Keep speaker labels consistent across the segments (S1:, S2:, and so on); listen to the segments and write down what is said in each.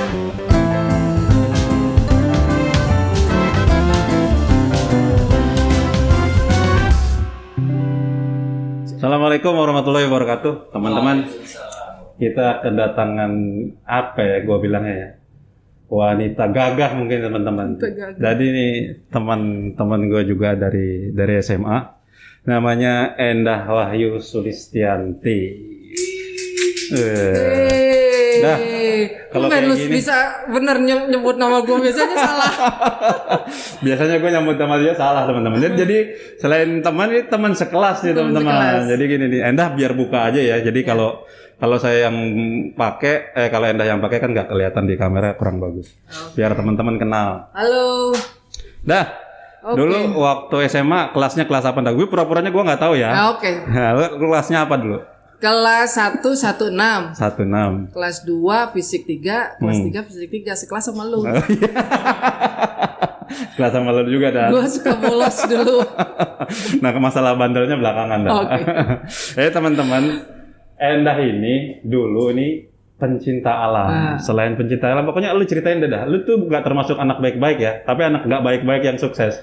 S1: Assalamualaikum warahmatullahi wabarakatuh, teman-teman. Kita kedatangan apa ya, gue bilangnya ya, wanita gagah mungkin teman-teman. Jadi ini teman-teman gue juga dari SMA, namanya Endah Wahyu Sulistianti. Nah, kalau kayak gini
S2: bisa bener nyebut nama gue, biasanya salah.
S1: Biasanya gue nyebut nama dia salah teman-teman. Jadi selain teman, ini teman sekelas nih teman-teman. Jadi gini nih, Endah biar buka aja ya. Jadi kalau saya yang pakai, kalau Endah yang pakai kan nggak kelihatan di kamera, kurang bagus. Biar teman-teman kenal.
S2: Halo.
S1: Dah. Dulu waktu SMA kelasnya kelas apa? Gue pura-puranya gue nggak tahu ya.
S2: Oke.
S1: Nah, lu kelasnya apa dulu?
S2: Kelas 1 16. Kelas 2 fisik 3, kelas 3 fisik 3, sekelas sama lu.
S1: Kelas sama lu juga dah.
S2: Gua suka bolos dulu.
S1: Nah, masalah bandelnya belakangan dah. Teman-teman, Endah ini dulu nih pencinta alam. Selain pencinta alam, pokoknya lu ceritain dah. Lu tuh gak termasuk anak baik-baik ya, tapi anak gak baik-baik yang sukses.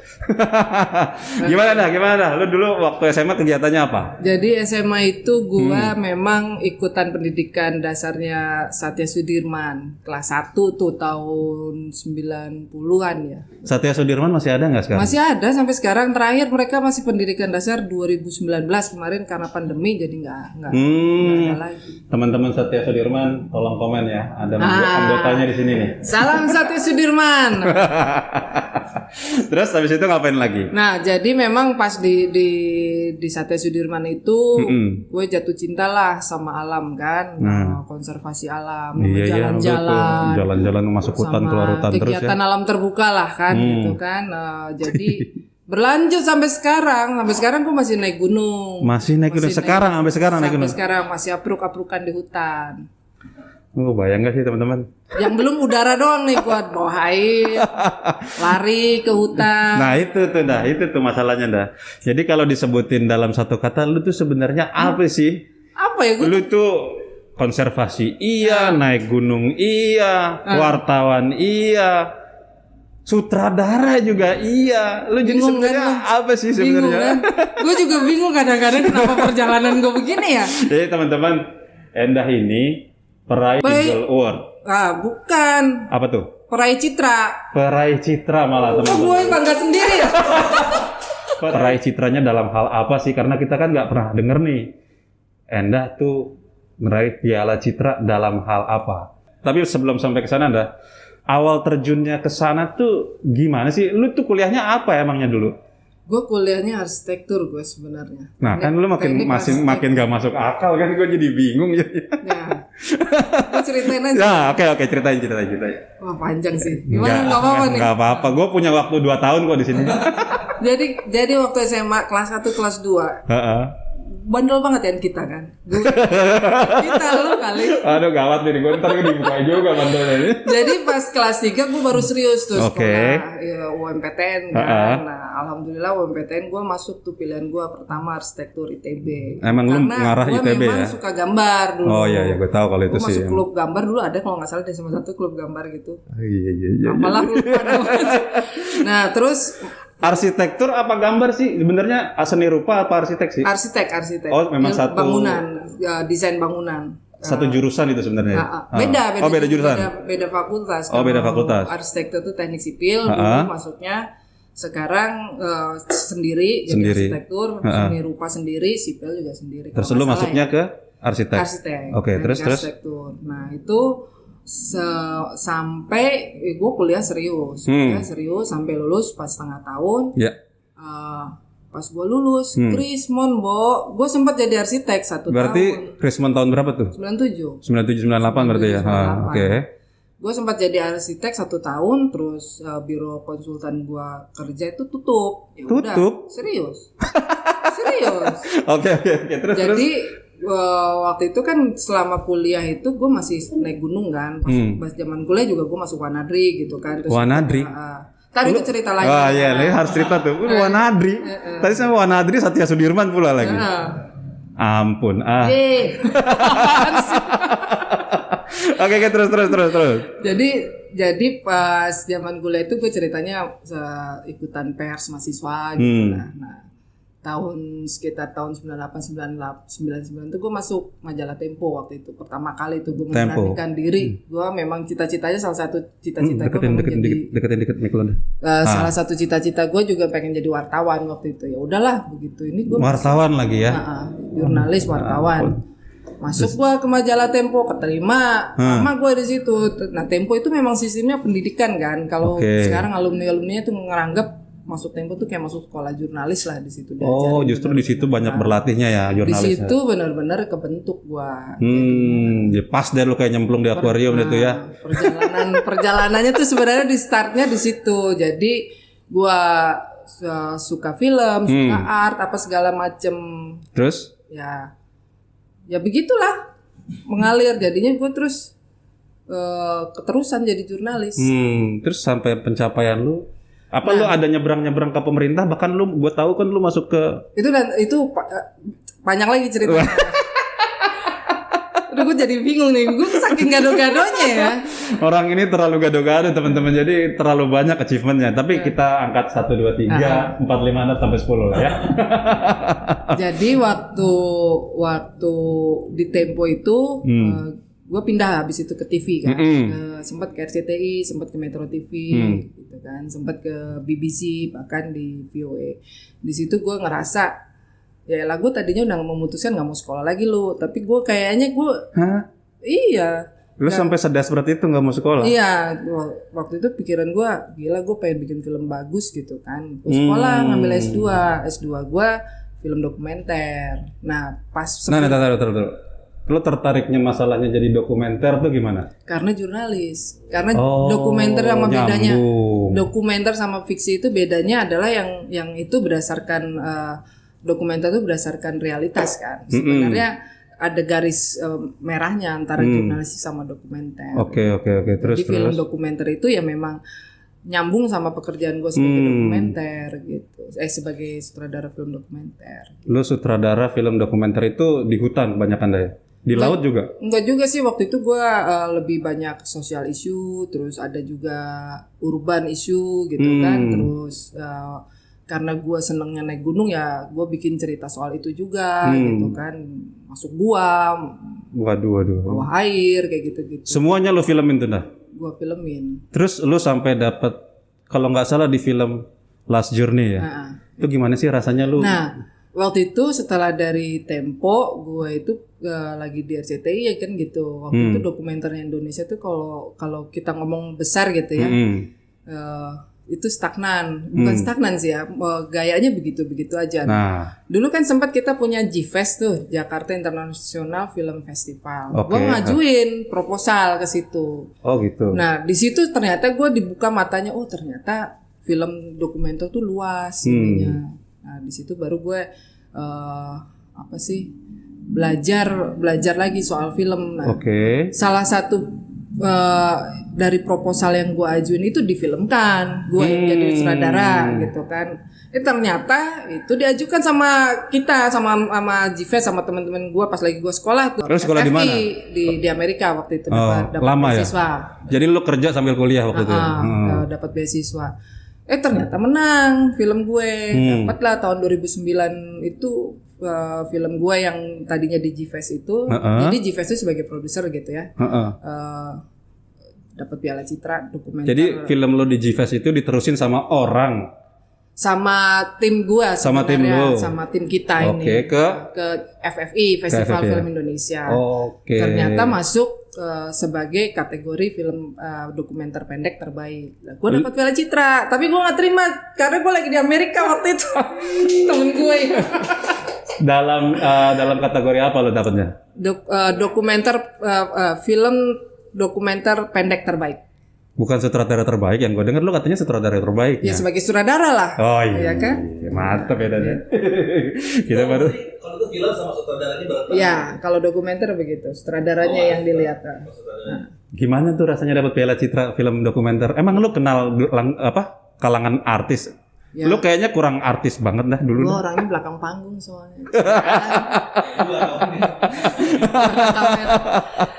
S1: Gimana dah? Lu dulu waktu SMA kegiatannya apa?
S2: Jadi SMA itu gua memang ikutan pendidikan dasarnya Satya Sudirman. Kelas 1 tuh tahun 90-an ya.
S1: Satya Sudirman masih ada nggak sekarang?
S2: Masih ada sampai sekarang. Terakhir mereka masih pendidikan dasar 2019, kemarin karena pandemi jadi nggak ada lagi.
S1: Teman-teman Satya Sudirman tolong komen ya, ada anggotanya di sini nih.
S2: Salam Satya Sudirman.
S1: Terus habis itu ngapain lagi?
S2: Nah, jadi memang pas di Satya Sudirman itu gue jatuh cinta lah sama alam kan. Konservasi alam,
S1: jalan-jalan masuk hutan, keluar hutan terus ya.
S2: Kegiatan alam terbuka lah kan gitu kan. Jadi berlanjut sampai sekarang gue masih naik gunung.
S1: Masih naik gunung sampai sekarang naik gunung.
S2: Sampai sekarang masih apruk-aprukan di hutan.
S1: Bayang gak sih teman-teman?
S2: Yang belum udara doang nih, buat bawa air, lari ke hutan.
S1: Nah itu tuh masalahnya dah. Jadi kalau disebutin dalam satu kata, lu tuh sebenarnya apa sih?
S2: Apa ya?
S1: Lu tuh konservasi iya, naik gunung iya, wartawan iya, sutradara juga iya. Lu jadi sebenarnya apa sih sebenarnya?
S2: Gue juga bingung kadang-kadang kenapa perjalanan gue begini ya.
S1: Jadi teman-teman, Endah ini peraih Eagle Award.
S2: Bukan.
S1: Apa tuh?
S2: Peraih Citra.
S1: Peraih Citra malah teman-teman.
S2: Gue bangga sendiri ya.
S1: Peraih Citranya dalam hal apa sih? Karena kita kan nggak pernah denger nih, Endah tuh meraih piala Citra dalam hal apa? Tapi sebelum sampai ke sana, Endah, awal terjunnya ke sana tuh gimana sih? Lu tuh kuliahnya apa emangnya dulu?
S2: Gue kuliahnya arsitektur gue sebenarnya.
S1: Nah, kan lu makin gak masuk akal kan, gue jadi bingung ya.
S2: Nah, gue ceritain aja.
S1: Ya, oke, ceritain.
S2: Wah, panjang sih. Gimana? Enggak apa-apa nih.
S1: Enggak apa-apa. Gue punya waktu 2 tahun kok di sini.
S2: jadi waktu SMA kelas 1 kelas 2. Bandel banget ya kita kan. Kita lu kali.
S1: Aduh gawat nih, gue ntar dibuka juga bandelnya ini.
S2: Jadi pas kelas 3 gue baru serius tuh sekolah UMPTN kan. Nah, alhamdulillah UMPTN gue masuk tuh, pilihan gue pertama arsitektur ITB.
S1: Emang lu ngarah ITB ya? Karena gue memang
S2: suka gambar dulu.
S1: Oh iya, gue tahu kalau itu sih.
S2: Gue masuk klub gambar dulu, ada kalau nggak salah SMA 1 klub gambar gitu.
S1: Iya.
S2: Apalah lupa namanya. Nah, terus
S1: arsitektur apa gambar sih? Sebenarnya seni rupa apa arsitek sih?
S2: Arsitek.
S1: Oh, memang satu
S2: bangunan, desain bangunan.
S1: Satu jurusan itu sebenarnya.
S2: Beda
S1: jurusan.
S2: Beda fakultas.
S1: Beda fakultas.
S2: Arsitektur itu teknik sipil, dulu masuknya. Sekarang sendiri jadi arsitektur, seni rupa sendiri, sipil juga sendiri.
S1: Terus lu masuknya ke arsitek. Oke, terus.
S2: Arsitektur. Nah, itu sampai gue kuliah serius sampai lulus pas setengah tahun. Pas gue lulus Krismon gue sempat jadi arsitek 1 tahun.
S1: Berarti Krismon tahun berapa tuh?
S2: 97
S1: 98 berarti ya. Oke.
S2: Gue sempat jadi arsitek 1 tahun, terus biro konsultan gue kerja itu tutup.
S1: Tutup?
S2: Serius.
S1: Oke. Terus.
S2: Jadi waktu itu kan selama kuliah itu gue masih naik gunung kan. Pas zaman kuliah juga gue masuk Wanadri gitu kan. Terus
S1: Wanadri?
S2: Tadi itu cerita lagi.
S1: Ini harus cerita tuh. Wanadri. Tadi sama Wanadri Satya Sudirman pula lagi. Ampun. Oke, terus.
S2: Jadi pas zaman kuliah itu gue ceritanya ikutan pers mahasiswa gitu lah. Nah, sekitar tahun 99 itu gue masuk majalah Tempo waktu itu. Pertama kali itu gue memberanikan diri. Gue memang cita-citanya salah satu cita-cita gue memang
S1: deketin mic lu.
S2: Salah satu cita-cita gue juga pengen jadi wartawan waktu itu. Ya udahlah begitu. Ini gue
S1: wartawan lagi ya.
S2: Jurnalis wartawan. Masuk gua ke majalah Tempo, keterima lama gue di situ. Nah, Tempo itu memang sistemnya pendidikan kan. Kalau sekarang alumni-alumninya tuh ngeranggap masuk Tempo tuh kayak masuk sekolah jurnalis lah di situ.
S1: Oh, justru di situ banyak berlatihnya ya jurnalis.
S2: Di situ benar-benar kebentuk gua.
S1: Ya pas deh lu kayak nyemplung di akuarium itu ya.
S2: Perjalanannya tuh sebenarnya di startnya di situ. Jadi gua suka film, suka art, apa segala macem.
S1: Terus?
S2: Ya begitulah mengalir. Jadinya gue terus keterusan jadi jurnalis.
S1: Terus sampai pencapaian lu apa lu ada nyebrang ke pemerintah, bahkan lu gue tahu kan lu masuk ke
S2: itu panjang lagi ceritanya. Udah gue jadi bingung nih, gue saking gado-gadonya ya.
S1: Orang ini terlalu gado-gado teman-teman, jadi terlalu banyak achievementnya. Tapi kita angkat 1, 2, 3, 4, 5, 6 sampai 10 lah ya.
S2: Jadi waktu di Tempo itu gue pindah habis itu ke TV kan, sempat ke RCTI, sempat ke Metro TV, gitu kan, sempat ke BBC, bahkan di VOA. Di situ gue ngerasa, ya lah gue tadinya udah memutuskan nggak mau sekolah lagi lo, tapi gue kayaknya iya.
S1: Lu sampai sedesperate itu nggak mau sekolah?
S2: Iya, waktu itu pikiran gue, gila gue pengen bikin film bagus gitu kan. Gue sekolah ngambil S2 gue film dokumenter. Nah pas
S1: taruh. Lo tertariknya masalahnya jadi dokumenter tuh gimana?
S2: Karena jurnalis. Karena dokumenter sama bedanya. Dokumenter sama fiksi itu bedanya adalah yang itu berdasarkan dokumenter itu berdasarkan realitas kan. Sebenarnya ada garis merahnya antara jurnalis sama dokumenter.
S1: Oke. Terus
S2: jadi film dokumenter itu ya memang nyambung sama pekerjaan gue sebagai dokumenter gitu. Sebagai sutradara film dokumenter.
S1: Lu sutradara film dokumenter itu di hutan kebanyakan deh. Di laut juga?
S2: Enggak juga sih, waktu itu gue lebih banyak sosial isu, terus ada juga urban isu gitu kan, terus karena gue senengnya naik gunung ya gue bikin cerita soal itu juga gitu kan, masuk gua, bawah air kayak gitu-gitu.
S1: Semuanya lu filmin tuh dah?
S2: Gue filmin.
S1: Terus lu sampai dapat, kalau nggak salah di film Last Journey ya, itu gimana sih rasanya lu?
S2: Nah waktu itu setelah dari Tempo, gue itu lagi di RCTI ya kan gitu. Waktu itu dokumenternya Indonesia tuh kalau kita ngomong besar gitu ya, itu stagnan. Bukan stagnan sih ya, gayanya begitu-begitu aja.
S1: Nah,
S2: dulu kan sempat kita punya GFest tuh, Jakarta International Film Festival. Gue ngajuin proposal ke situ.
S1: Oh gitu.
S2: Nah di situ ternyata gue dibuka matanya, oh ternyata film dokumenter tuh luas ininya. Nah di situ baru gue belajar lagi soal film. Nah, salah satu dari proposal yang gue ajuin itu difilmkan, gue jadi sutradara gitu kan. Ternyata itu diajukan sama kita, sama GFest, sama teman-teman gue pas lagi gue sekolah tuh.
S1: Terus sekolah di mana?
S2: Di Amerika waktu itu dapat beasiswa.
S1: Ya? Jadi lu kerja sambil kuliah waktu itu?
S2: Dapat beasiswa. Ternyata menang film gue, dapat lah tahun 2009 itu film gue yang tadinya di GFest itu, jadi GFest itu sebagai produser gitu ya, dapat Piala Citra dokumenter.
S1: Jadi film lo di GFest itu diterusin sama orang?
S2: Sama tim gue,
S1: sama
S2: tim kita ini ke FFI, Festival Film Indonesia. Ternyata masuk sebagai kategori film dokumenter pendek terbaik. Gue dapat Piala Citra, tapi gue nggak terima karena gue lagi di Amerika waktu itu. Temen gue.
S1: dalam kategori apa lo dapatnya?
S2: Dokumenter film dokumenter pendek terbaik.
S1: Bukan sutradara terbaik, yang gue dengar lo katanya sutradara terbaik.
S2: Ya sebagai sutradara lah.
S1: Oh iya
S2: kan?
S1: Mantap bedanya. Kita baru.
S3: Kalau itu film sama sutradaranya berarti?
S2: Ya, kalau dokumenter begitu, sutradaranya yang dilihat.
S1: Gimana tuh rasanya dapat Piala Citra film dokumenter? Emang lo kenal kalangan artis? Ya. Lu kayaknya kurang artis banget dah dulu.
S2: Gua orangnya belakang panggung soalnya.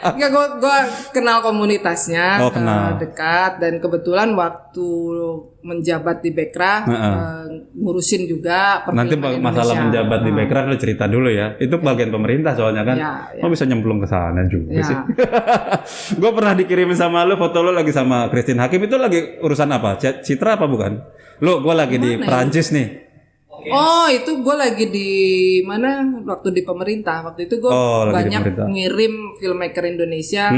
S2: Enggak, gue kenal komunitasnya,
S1: kenal.
S2: dekat, dan kebetulan waktu menjabat di Bekraf ngurusin juga
S1: Nanti
S2: perfilman
S1: masalah
S2: Indonesia.
S1: menjabat di Bekraf lu cerita dulu ya. Itu bagian pemerintah soalnya kan.
S2: Ya.
S1: Lo bisa nyemplung ke sana juga
S2: Ya.
S1: sih. Gue pernah dikirimin sama lu foto lu lagi sama Christine Hakim, itu lagi urusan apa? Citra apa bukan? Gue lagi di Perancis nih.
S2: Oh, itu gue lagi di mana? Waktu di pemerintah. Waktu itu gue
S1: lagi di
S2: banyak
S1: pemerintah.
S2: ngirim filmmaker Indonesia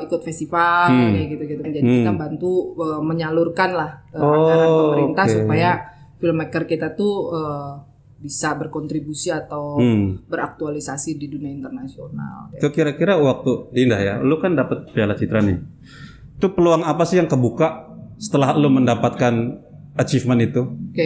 S2: ikut festival kayak gitu-gitu. Jadi kita bantu menyalurkan lah anggaran pemerintah supaya filmmaker kita tuh bisa berkontribusi atau beraktualisasi di dunia internasional.
S1: Itu kira-kira waktu Indah ya, lu kan dapat Piala Citra nih. Itu peluang apa sih yang kebuka setelah lu mendapatkan achievement itu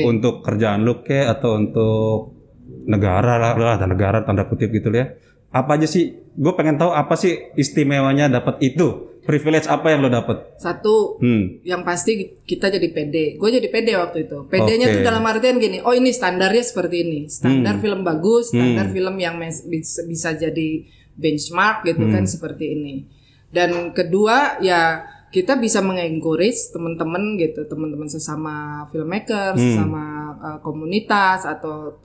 S1: untuk kerjaan lu atau untuk negara lah, negara tanda kutip gitu ya? Apa aja sih? Gue pengen tahu apa sih istimewanya dapat itu? Privilege apa yang lo dapat?
S2: Satu, yang pasti kita jadi pede. Gue jadi pede waktu itu. Pedenya tuh dalam artian gini, oh ini standarnya seperti ini. Standar film bagus, standar film yang bisa jadi benchmark gitu kan, seperti ini. Dan kedua, ya kita bisa mengencourage teman-teman gitu, teman-teman sesama filmmaker, sesama komunitas atau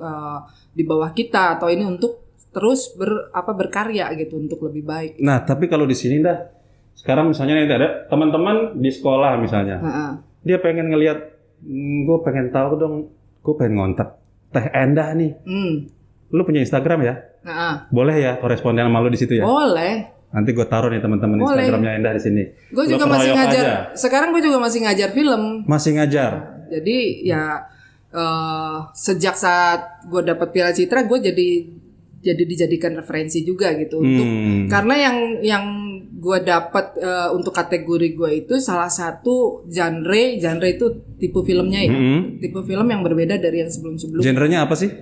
S2: di bawah kita atau ini untuk terus berkarya gitu untuk lebih baik.
S1: Nah, tapi kalau di sini dah, sekarang misalnya nih ada teman-teman di sekolah misalnya, dia pengen ngelihat, gue pengen tahu dong, gue pengen ngontak Teh Endah nih. Lu punya Instagram ya? Boleh ya koresponden sama lu di situ ya?
S2: Boleh.
S1: Nanti gue taruh nih teman-teman Instagramnya Endah di sini.
S2: Gue juga masih ngajar. Sekarang gue juga masih ngajar film.
S1: Masih ngajar.
S2: Jadi ya sejak saat gue dapat Piala Citra, gue jadi dijadikan referensi juga gitu untuk karena yang gue dapat untuk kategori gue itu salah satu genre itu tipe filmnya ya, tipe film yang berbeda dari yang sebelum-sebelumnya.
S1: Genrenya apa sih?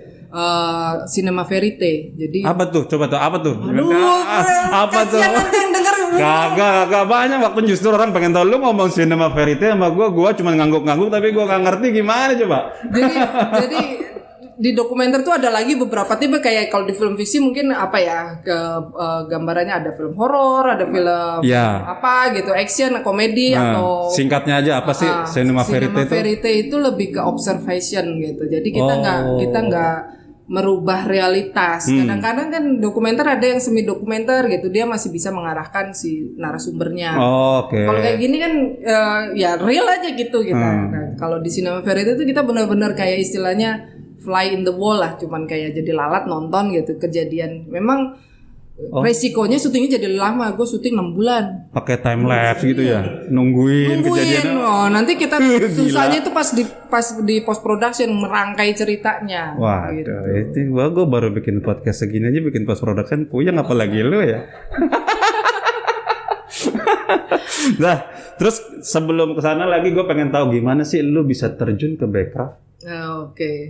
S2: Cinema verite. Jadi
S1: apa tuh? Coba tuh apa tuh?
S2: Aduh,
S1: apa tuh?
S2: nanti yang denger.
S1: Kagak banyak waktu justru orang pengen tahu lu ngomong cinema verite sama gua cuma ngangguk-ngangguk tapi gua nggak ngerti gimana coba.
S2: Jadi di dokumenter tuh ada lagi beberapa tipe, kayak kalau di film fiksi mungkin apa ya gambarannya ada film horor, ada film apa gitu, action, komedi atau
S1: singkatnya aja apa sih cinema verite itu?
S2: Verite itu lebih ke observation gitu. Jadi kita nggak merubah realitas. Kadang-kadang kan dokumenter ada yang semi dokumenter gitu, dia masih bisa mengarahkan si narasumbernya. Kalau kayak gini kan ya real aja gitu kita. Nah, kalau di cinema verite itu kita benar-benar kayak istilahnya fly in the wall lah, cuman kayak jadi lalat nonton gitu kejadian. Memang resikonya syutingnya jadi lama. Gue syuting 6 bulan. Pakai
S1: time lapse gitu ya, nungguin kejadian.
S2: Nanti kita susahnya itu pas di post production merangkai ceritanya.
S1: Wah, gitu. Itu gue baru bikin podcast segini aja bikin post production puyeng, apalagi lu ya. Nah, terus sebelum kesana lagi gue pengen tahu gimana sih lu bisa terjun ke Bekraf?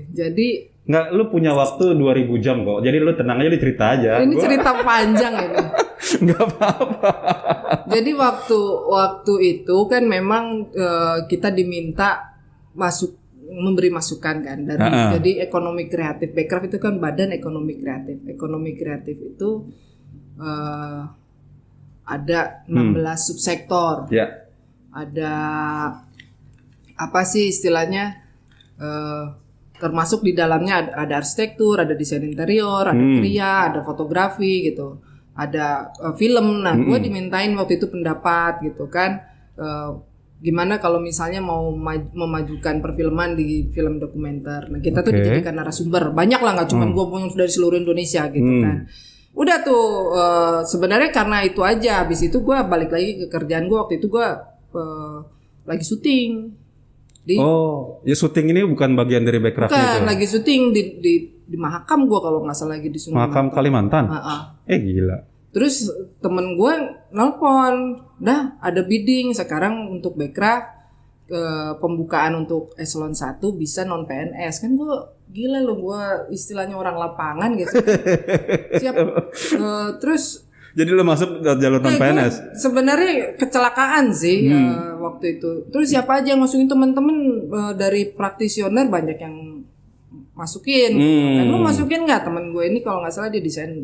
S2: Jadi
S1: nggak, lu punya waktu 2000 jam kok. Jadi lu tenang aja, cerita aja.
S2: Ini cerita panjang ini.
S1: Nggak apa-apa.
S2: Jadi waktu itu kan memang kita diminta memberi masukan kan dari jadi ekonomi kreatif. Bekraf itu kan badan ekonomi kreatif. Ekonomi kreatif itu ada 16 subsektor. Ada apa sih istilahnya? Termasuk di dalamnya ada arsitektur, ada desain interior, ada kria, ada fotografi gitu, ada film. Nah, gue dimintain waktu itu pendapat gitu kan, gimana kalau misalnya mau memajukan perfilman di film dokumenter. Nah, kita tuh dijadikan narasumber, banyak lah, nggak cuma gue punya dari seluruh Indonesia gitu kan. Udah tuh sebenarnya karena itu aja. Habis itu gue balik lagi ke kerjaan gue. Waktu itu gue lagi syuting.
S1: Ya syuting ini bukan bagian dari Bekraf itu?
S2: Bukan, lagi syuting di Mahakam gue kalau nggak salah, lagi di Sungai
S1: Mahakam Kalimantan? Gila.
S2: Terus temen gue nelpon, dah ada bidding sekarang untuk Bekraf, pembukaan untuk eselon 1 bisa non PNS. Kan gue gila loh, gue istilahnya orang lapangan gitu. Siap. Terus
S1: jadi lo masuk jalur non PNS?
S2: Sebenarnya kecelakaan sih waktu itu. Terus siapa aja yang masukin, teman-teman dari praktisioner banyak yang masukin. Kan lo masukin nggak? Temen gue ini kalau nggak salah dia desain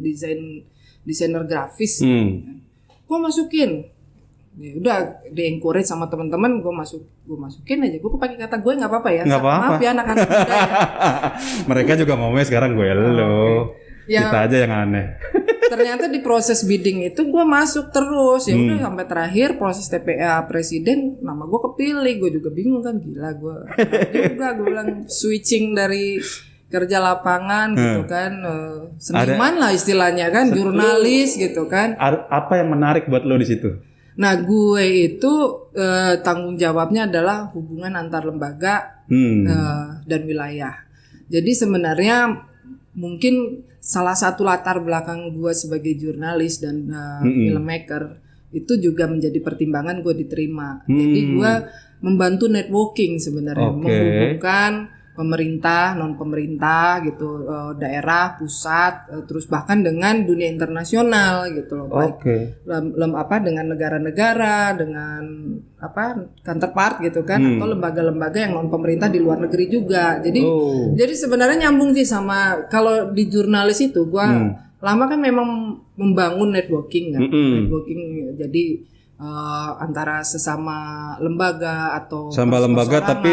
S2: desainer grafis. Gue masukin. Ya udah di-encourage sama teman-teman, gue masukin aja. Gue pakai kata gue nggak apa-apa ya.
S1: Nggak apa-apa.
S2: Maaf ya anak-anak muda ya.
S1: Mereka juga ngomongnya sekarang gue lo.
S2: Ya,
S1: kita aja yang aneh.
S2: Ternyata di proses bidding itu gue masuk terus. Ya udah sampai terakhir proses TPA presiden, nama gue kepilih. Gue juga bingung kan, gila gue. Juga gue bilang switching dari kerja lapangan gitu kan, seniman lah istilahnya kan, jurnalis gitu kan.
S1: Apa yang menarik buat lo di situ?
S2: Nah, gue itu tanggung jawabnya adalah hubungan antar lembaga dan wilayah. Jadi sebenarnya mungkin salah satu latar belakang gue sebagai jurnalis dan filmmaker itu juga menjadi pertimbangan gue diterima. Jadi gue membantu networking sebenarnya, menghubungkan pemerintah, non pemerintah gitu, daerah, pusat, terus bahkan dengan dunia internasional gitu loh, baik dengan negara-negara, dengan counterpart gitu kan, atau lembaga-lembaga yang non pemerintah di luar negeri juga. Jadi sebenarnya nyambung sih sama kalau di jurnalis itu, gua lama kan memang membangun networking kan, networking jadi antara sesama lembaga atau
S1: sama lembaga tapi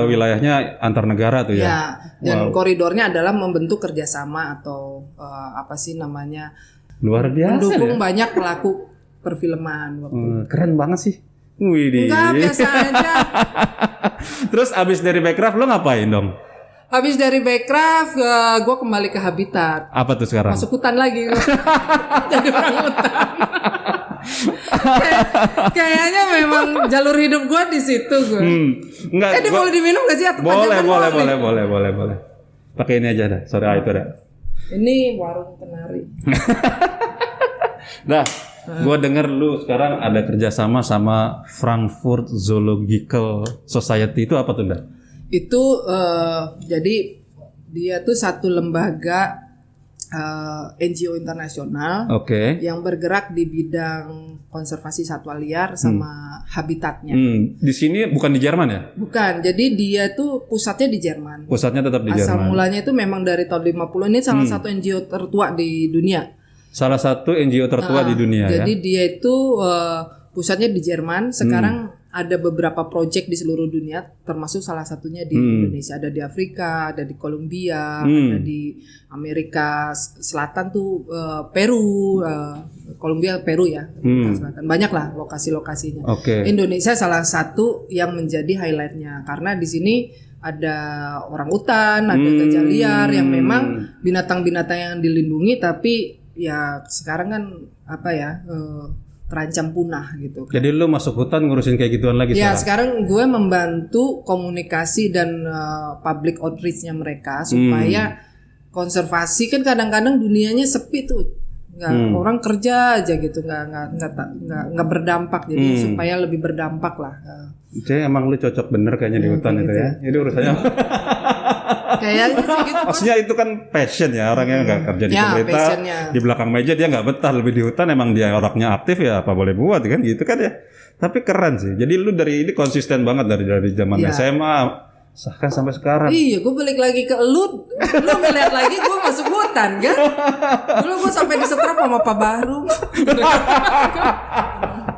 S1: wilayahnya antar negara tuh ya.
S2: Ya, dan koridornya adalah membentuk kerjasama atau apa sih namanya,
S1: luar biasa
S2: mendukung
S1: ya?
S2: Banyak pelaku perfilman waktu.
S1: Keren banget sih. Widih.
S2: Enggak, biasa aja.
S1: Terus abis dari Backcraft lo ngapain dong?
S2: Habis dari Backcraft, gue kembali ke Habitat.
S1: Apa tuh sekarang?
S2: Masuk hutan lagi. Jadi orang hutan. Kayaknya memang jalur hidup gue di situ gue.
S1: Enggak.
S2: Ini boleh diminum gak sih? Atau
S1: Boleh. Pakai ini aja dah. Sorry, itu dah.
S2: Ini warung penari.
S1: Dah. Gue denger lu sekarang ada kerjasama sama Frankfurt Zoological Society, itu apa tuh dah?
S2: Itu jadi dia tuh satu lembaga NGO internasional yang bergerak di bidang konservasi satwa liar sama habitatnya.
S1: Di sini bukan di Jerman ya?
S2: Bukan, jadi dia tuh pusatnya di Jerman.
S1: Pusatnya tetap di Jerman.
S2: Asal mulanya itu memang dari tahun 50, ini salah satu NGO tertua di dunia.
S1: Salah satu NGO tertua di dunia
S2: jadi
S1: ya?
S2: dia itu pusatnya di Jerman, sekarang ada beberapa proyek di seluruh dunia, termasuk salah satunya di Indonesia, ada di Afrika, ada di Kolombia, ada di Amerika Selatan tuh, Peru, Kolombia, Peru ya, Selatan. Banyak lah lokasi-lokasinya. Indonesia salah satu yang menjadi highlightnya karena di sini ada orangutan, ada gajah liar yang memang binatang-binatang yang dilindungi, tapi ya sekarang kan terancam punah gitu.
S1: Jadi lu masuk hutan ngurusin kayak gituan lagi
S2: ya sekarang gue membantu komunikasi dan public outreach-nya mereka supaya konservasi, kan kadang-kadang dunianya sepi tuh, orang kerja aja gitu, nggak berdampak, jadi supaya lebih berdampak lah.
S1: Jadi emang lu cocok bener kayaknya di hutan itu ya. Jadi urusannya
S2: kayaknya sih gitu.
S1: Maksudnya itu kan passion ya, orang yang nggak kerja di pemerintah, passionnya di belakang meja dia nggak betah, lebih di hutan, emang dia orangnya aktif ya, apa boleh buat kan gitu kan ya. Tapi keren sih. Jadi lu dari ini konsisten banget dari zaman SMA kan sampai sekarang.
S2: Iya, gue balik lagi ke lu ngeliat lagi gue masuk hutan kan. Dulu gue sampai disetrap sama Pak Baru.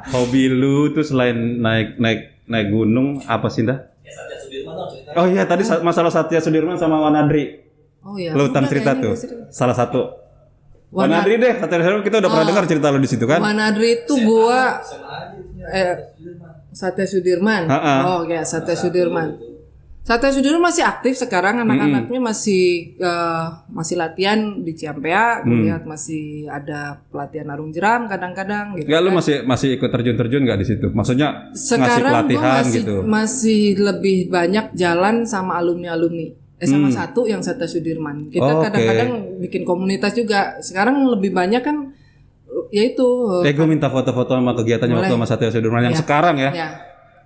S1: Hobi lu tuh selain naik gunung apa sih dah?
S3: Ya, Satya Sudirman dong ceritanya.
S1: Oh iya, tadi masalah Satya Sudirman sama Wanadri.
S2: Oh iya.
S1: Lu cerita tuh. Salah satu. Wanadri deh, Satya Sudirman kita udah pernah dengar cerita lu di situ kan?
S2: Wanadri itu gua Satya Sudirman. Oh ya, Satya Sudirman. Satya Sudirman masih aktif sekarang, anak-anaknya masih latihan di Ciampea, gue lihat masih ada pelatihan arung jeram kadang-kadang gitu.
S1: Ya lu masih ikut terjun nggak di situ? Maksudnya
S2: sekarang
S1: ngasih pelatihan gitu.
S2: Masih lebih banyak jalan sama alumni SMA 1 yang Satya Sudirman. Kita kadang-kadang bikin komunitas juga. Sekarang lebih banyak kan yaitu
S1: gue minta foto-foto sama kegiatannya waktu sama Satya Sudirman yang sekarang ya.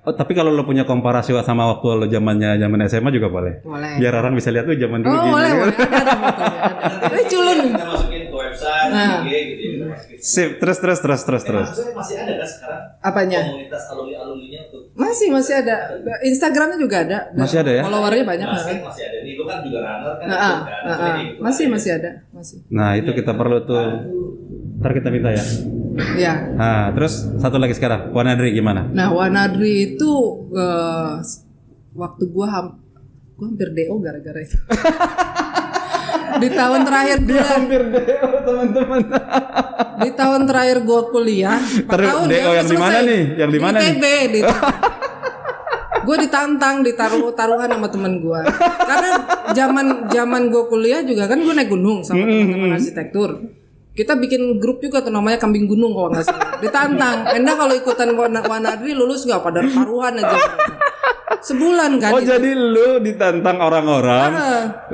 S1: Oh, tapi kalau lo punya komparasi sama waktu lo zaman SMA juga boleh. Biar orang bisa lihat tuh zaman dulu gini.
S2: Boleh. Ada fotonya. Ini culun.
S3: Kita masukin ke website, gitu.
S1: Sip, terus.
S3: Maksudnya masih ada kan sekarang?
S2: Apanya?
S3: Komunitas alumni-alumninya tuh.
S2: Masih ada. Instagramnya juga ada.
S1: Masih ada ya?
S2: Followernya banyak.
S3: Masih ada. Nih, lo kan juga runner kan?
S2: Masih ada. Masih.
S1: Nah, itu kita perlu tuh Ntar kita minta ya.
S2: Ya.
S1: Nah, terus satu lagi sekarang, Wanadri gimana?
S2: Nah, Wanadri itu waktu gua hampir DO gara-gara itu. Di tahun terakhir gue
S1: Hampir DO teman-teman.
S2: Di tahun terakhir gue kuliah 4 tahun
S1: DO yang di mana nih? Yang di mana nih?
S2: Gue ditantang taruhan sama temen gue. Karena zaman gue kuliah juga kan gue naik gunung sama teman-teman arsitektur. Kita bikin grup juga tuh namanya Kambing Gunung kalau nggak salah. Ditantang. Enda kalau ikutan Wanadri lulus nggak pada taruhan aja. Sebulan kan.
S1: Oh itu. Jadi lu ditantang orang-orang,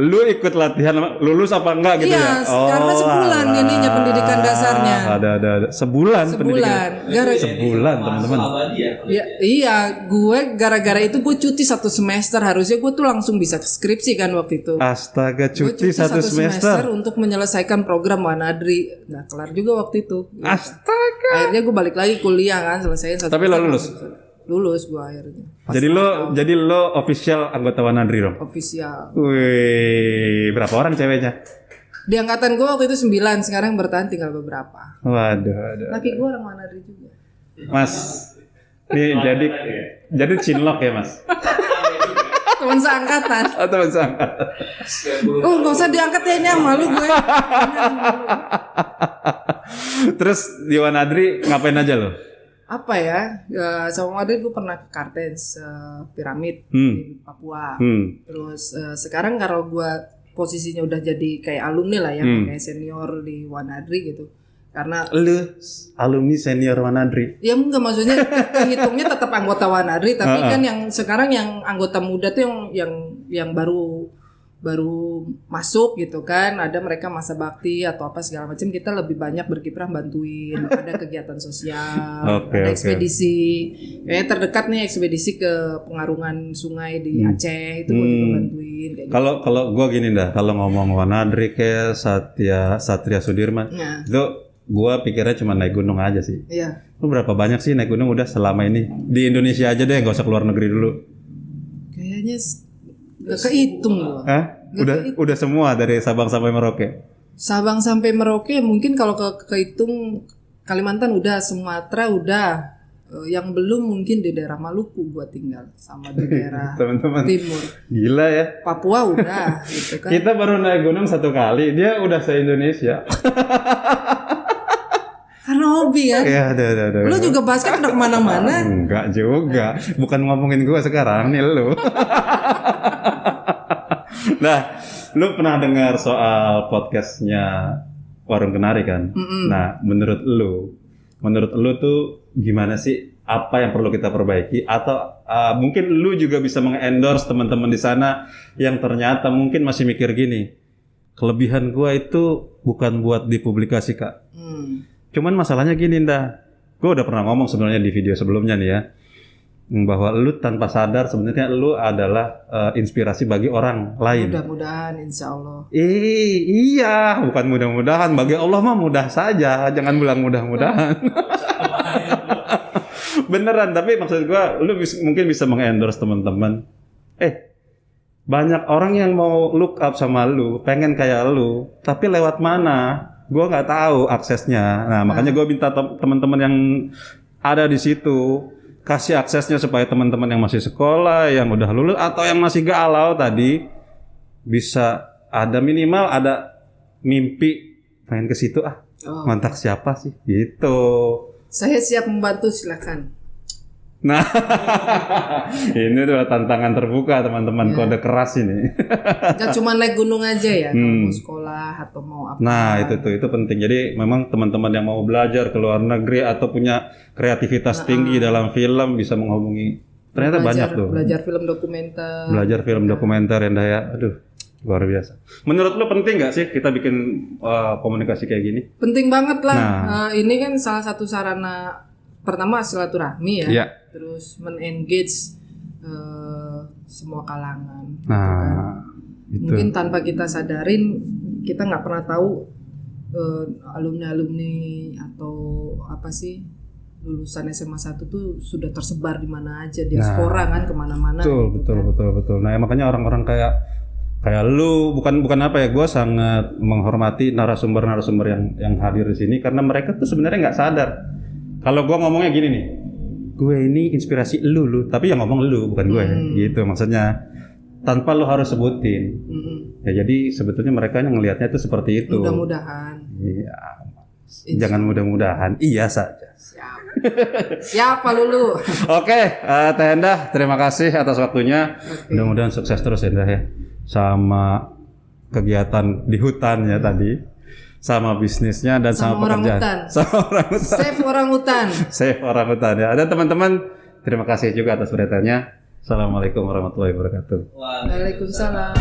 S1: lu ikut latihan lulus apa enggak gitu ya?
S2: Oh, karena sebulan ininya pendidikan dasarnya.
S1: Ada. Sebulan. Sebulan teman-teman.
S2: Ya, iya, gue gara-gara itu gue cuti 1 semester. Harusnya gue tuh langsung bisa skripsi kan waktu itu.
S1: Astaga, cuti 1 semester
S2: untuk menyelesaikan program Wanadri. Nah, kelar juga waktu itu.
S1: Astaga.
S2: Akhirnya gue balik lagi kuliah kan, selesaiin 1 semester.
S1: Tapi lo lulus?
S2: Lulus gue akhirnya.
S1: Jadi lo official anggota Wanadri dong?
S2: Official.
S1: Wih, berapa orang ceweknya?
S2: Di angkatan gue waktu itu 9, sekarang bertahan tinggal beberapa.
S1: Waduh.
S2: Laki gue orang Wanadri juga.
S1: Mas, nih jadi cinlok ya mas?
S2: Teman seangkatan.
S1: Oh, teman seangkatan.
S2: Oh, nggak usah diangkat ya, ini malu gue.
S1: Terus di Wanadri ngapain aja lo?
S2: Apa ya, sama Wanadri gue pernah ke Kartens piramid di Papua. Terus sekarang kalau gue posisinya udah jadi kayak alumni lah ya, kayak senior di Wanadri gitu. Karena
S1: lu alumni senior Wanadri.
S2: Ya enggak, maksudnya hitungnya tetap anggota Wanadri, tapi kan yang sekarang yang anggota muda tuh yang baru masuk gitu kan, ada mereka masa bakti atau apa segala macam, kita lebih banyak berkiprah bantuin, ada kegiatan sosial, ada ekspedisi, kayak terdekat nih ekspedisi ke pengarungan sungai di Aceh itu gue juga bantuin.
S1: Kalau gue gini dah, kalau ngomong Wanadri kayak Satria Sudirman, itu gue pikirnya cuma naik gunung aja sih.
S2: Iya.
S1: Lu berapa banyak sih naik gunung udah selama ini di Indonesia aja deh, nggak usah keluar negeri dulu.
S2: Kayaknya gak kehitung loh.
S1: Udah semua dari Sabang sampai Merauke.
S2: Sabang sampai Merauke mungkin kalau kehitung Kalimantan udah, Sumatera udah. Yang belum mungkin di daerah Maluku gua tinggal sama di daerah
S1: teman-teman
S2: timur.
S1: Gila ya.
S2: Papua udah gitu kan.
S1: Kita baru naik gunung 1 kali, dia udah se-Indonesia.
S2: Karena hobi kan.
S1: Ya, udah.
S2: Lu juga basket udah kemana-mana.
S1: Enggak juga. Bukan ngomongin gua sekarang, nih lu. Nah, lu pernah dengar soal podcastnya Warung Kenari kan? Nah, menurut lu tuh gimana sih? Apa yang perlu kita perbaiki? Atau mungkin lu juga bisa mengendorse teman-teman di sana yang ternyata mungkin masih mikir gini, kelebihan gua itu bukan buat dipublikasi kak. Cuman masalahnya gini Nda, gua udah pernah ngomong sebenarnya di video sebelumnya nih ya, bahwa lu tanpa sadar sebenarnya lu adalah inspirasi bagi orang lain.
S2: Mudah-mudahan insya Allah.
S1: Iya, bukan mudah-mudahan, bagi Allah mah mudah saja, jangan bilang mudah-mudahan. Beneran, tapi maksud gua lu mungkin bisa mengendorse teman-teman. Banyak orang yang mau look up sama lu, pengen kayak lu, tapi lewat mana? Gua nggak tahu aksesnya. Nah, makanya gua minta teman-teman yang ada di situ kasih aksesnya supaya teman-teman yang masih sekolah, yang udah lulus atau yang masih galau tadi bisa ada minimal ada mimpi pengen ke situ Mantak siapa sih gitu.
S2: Saya siap membantu, silakan.
S1: Nah, ini adalah tantangan terbuka teman-teman, kode keras ini.
S2: Gak cuma naik gunung aja ya, kalau mau sekolah atau mau apa.
S1: Nah, itu penting. Jadi memang teman-teman yang mau belajar ke luar negeri atau punya kreativitas tinggi dalam film bisa menghubungi. Ternyata banyak tuh.
S2: Belajar film dokumenter.
S1: Belajar film dokumenter yang aduh, luar biasa. Menurut lo penting nggak sih kita bikin komunikasi kayak gini?
S2: Penting banget lah. Ini kan salah satu sarana, pertama silaturahmi ya.
S1: Yeah.
S2: Terus men-engage semua kalangan.
S1: Gitu.
S2: Mungkin tanpa kita sadarin, kita nggak pernah tahu alumni atau apa sih lulusan SMA 1 tuh sudah tersebar di mana aja, diaspora kan kemana-mana.
S1: Betul. Nah makanya orang-orang kayak kayak lu bukan apa ya, gue sangat menghormati narasumber yang hadir di sini karena mereka tuh sebenarnya nggak sadar. Kalau gue ngomongnya gini nih, gue ini inspirasi lu, tapi yang ngomong lu bukan gue, gitu maksudnya. Tanpa lu harus sebutin. Ya jadi sebetulnya mereka yang ngelihatnya itu seperti itu.
S2: Mudah-mudahan.
S1: Iya. Jangan mudah-mudahan, iya saja.
S2: Siapa Lulu?
S1: Oke, Teh Endah, terima kasih atas waktunya. Mudah-mudahan sukses terus Endah ya. Sama kegiatan di hutannya tadi, sama bisnisnya dan sama pekerjaan.
S2: Hutan.
S1: Sama orang hutan.
S2: Save orang hutan.
S1: Save orang hutan ya. Dan teman-teman, terima kasih juga atas perhatiannya. Assalamualaikum warahmatullahi wabarakatuh.
S2: Waalaikumsalam.